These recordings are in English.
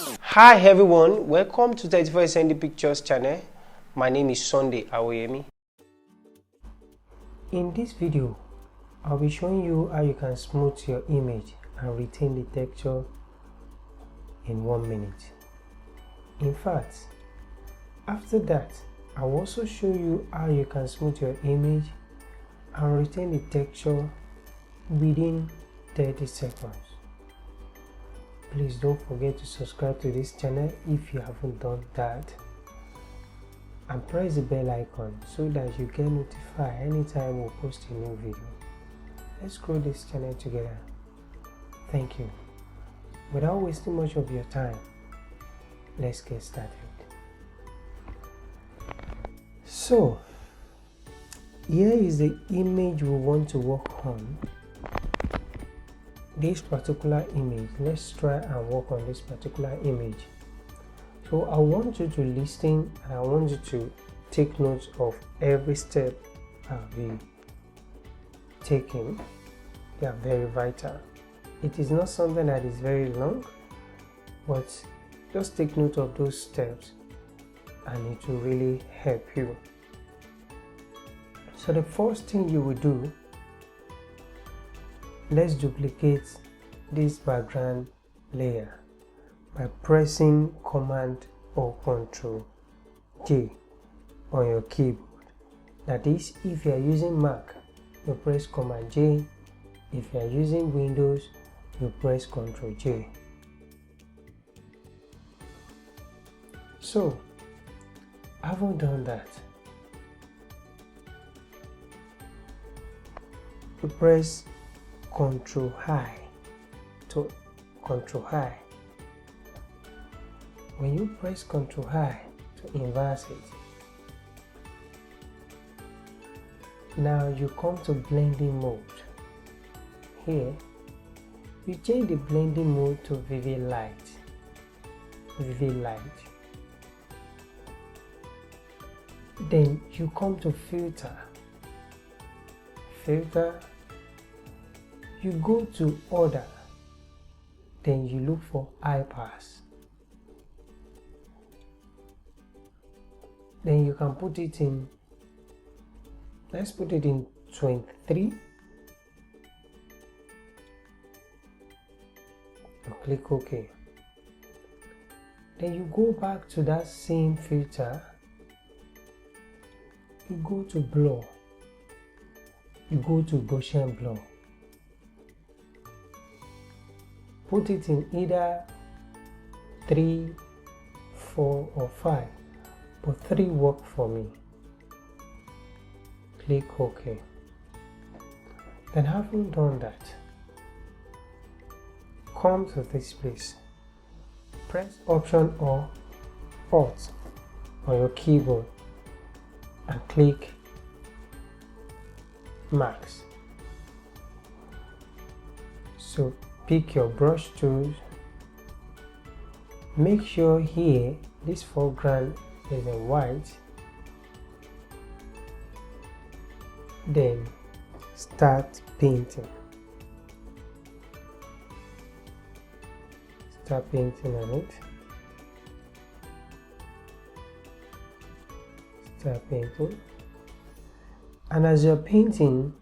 Hi everyone, welcome to 31st Pictures channel. My name is Sunday Awoyemi. In this video, I'll be showing you how you can smooth your image and retain the texture in 1 minute. In fact, after that, I'll also show you how you can smooth your image and retain the texture within 30 seconds. Please don't forget to subscribe to this channel if you haven't done that, and press the bell icon so that you get notified anytime we post a new video. Let's grow this channel together. Thank you. Without wasting much of your time, let's get started. So here is the image we want to work on. This particular image, let's try and work on this particular image. So I want you to listen and I want you to take notes of every step I'll be taking. They are very vital. It is not something that is very long, but just take note of those steps and it will really help you. So the first thing you will do, let's duplicate this background layer by pressing Command or Control J on your keyboard. That is, if you are using Mac, you press Command J. If you are using Windows, you press Control J. So, having done that, you press Control high to Control high. When you press Control high to inverse it, now you come to blending mode. Here you change the blending mode to vivid light. Then you come to filter. You go to order, then you look for high pass. Then you can put it in, let's put it in 23 and click OK. Then you go back to that same filter, you go to blur, you go to Gaussian blur. Put it in either 3, 4 or 5, but 3 work for me. Click OK. Then having done that, come to this place, press Option or Alt on your keyboard and click Max. So pick your brush tools. Make sure here this foreground is in white. Then start painting. Start painting on it. Start painting. And as you're painting,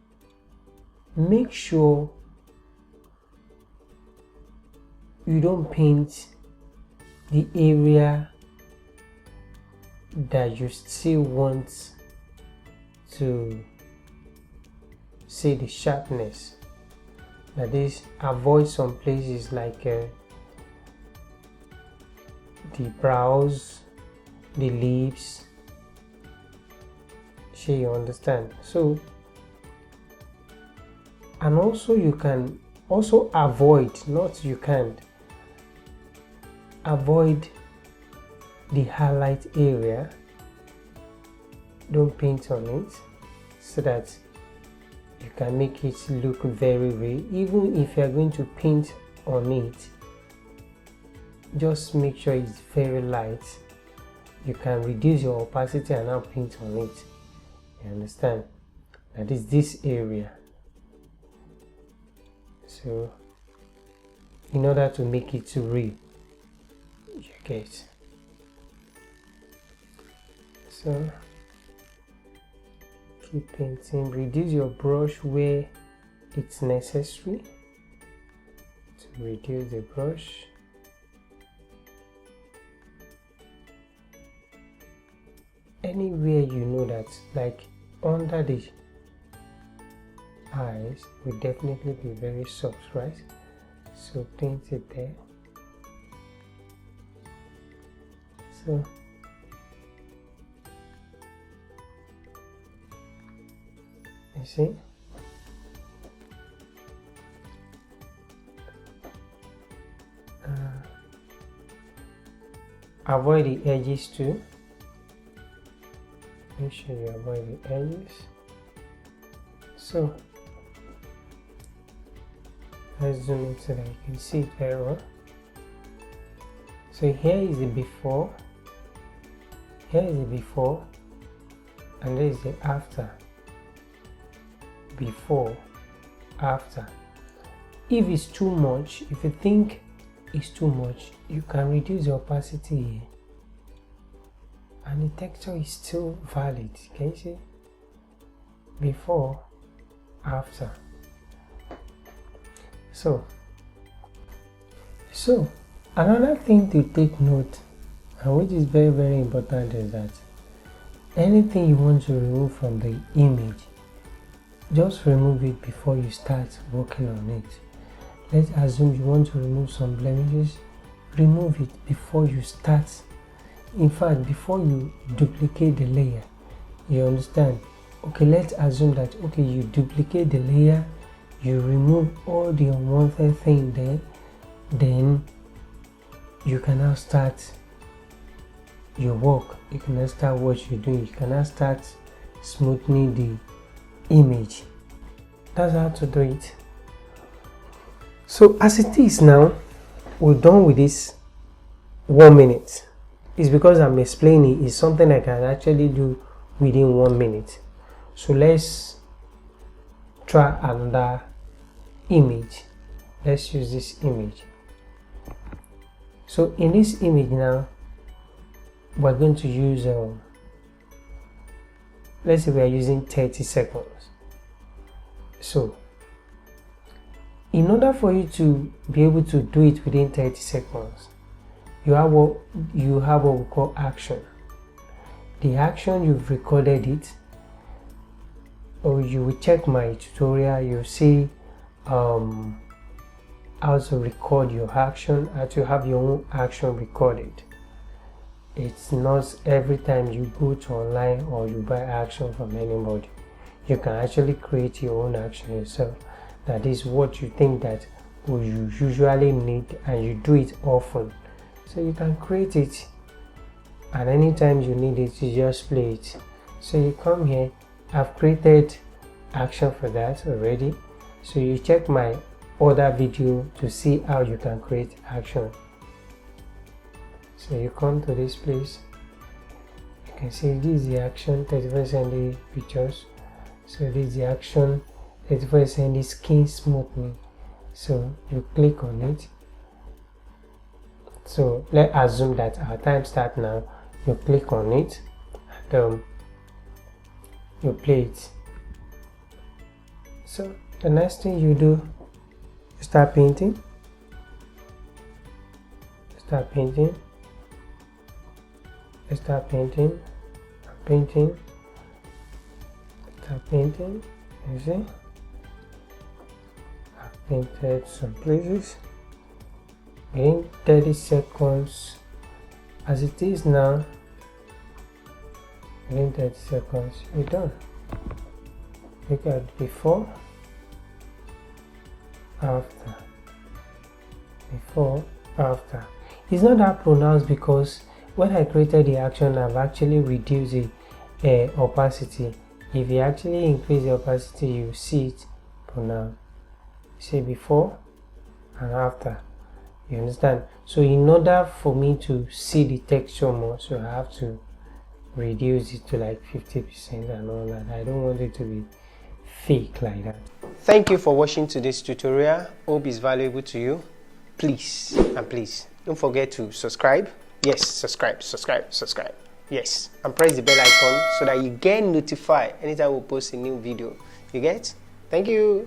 make sure you don't paint the area that you still want to see the sharpness. That is, avoid some places like the brows, the lips. Sure you understand. So, and also you can also avoid, not you can't, avoid the highlight area. Don't paint on it so that you can make it look very real. Even if you are going to paint on it, just make sure it's very light. You can reduce your opacity and now paint on it. You understand? That is this area. So in order to make it real, you get. So keep painting, reduce your brush where it's necessary to reduce the brush. Anywhere you know that, like under the eyes, will definitely be very soft, right? So paint it there. So you see, avoid the edges too. Make sure you avoid the edges. So let's zoom in so that you can see it very well. So here is the before, here is the before, and there is the after. Before, after. If it's too much, if you think it's too much, you can reduce the opacity here, and the texture is still valid. Can you see? Before, after. So another thing to take note, and which is very, very important, is that anything you want to remove from the image, just remove it before you start working on it. Let's assume you want to remove some blemishes. Remove it before you start. In fact, before you duplicate the layer. You understand? Okay, let's assume that, okay, you duplicate the layer, you remove all the unwanted thing there, then you can now start your work. You can now start what you're doing. You can now start smoothing the image. That's how to do it. So as it is now, we're done with this 1 minute. It's because I'm explaining, it's something I can actually do within 1 minute. So let's try another image. Let's use this image. So in this image now, we're going to use let's say we are using 30 seconds. So in order for you to be able to do it within 30 seconds, you have what we call action. The action, you've recorded it, or you will check my tutorial, you'll see how to record your action, how to have your own action recorded. It's not every time you go to online or you buy action from anybody. You can actually create your own action yourself. That is what you think that you usually need, and you do it often. So you can create it, and anytime you need it, you just play it. So you come here, I've created action for that already. So you check my other video to see how you can create action. So you come to this place, you can see this is the action 31st pictures. So this is the action 31st skin smoothing. So you click on it. So let's assume that our time starts now. You click on it and you play it. So the next thing you do, you start painting. Start painting. You start painting. Painting. Start painting. You see? I've painted some places. Within 30 seconds, as it is now, within 30 seconds, you're done. Look at before, after, before, after. It's not that pronounced because when I created the action, I've actually reduced the opacity. If you actually increase the opacity, you see it pronounced. See before and after. You understand? So in order for me to see the texture more, so I have to reduce it to like 50% and all that. I don't want it to be fake like that. Thank you for watching today's tutorial. Hope it's valuable to you. Please and please don't forget to subscribe. Yes, subscribe. Yes, and press the bell icon so that you get notified anytime we post a new video. You get? Thank you.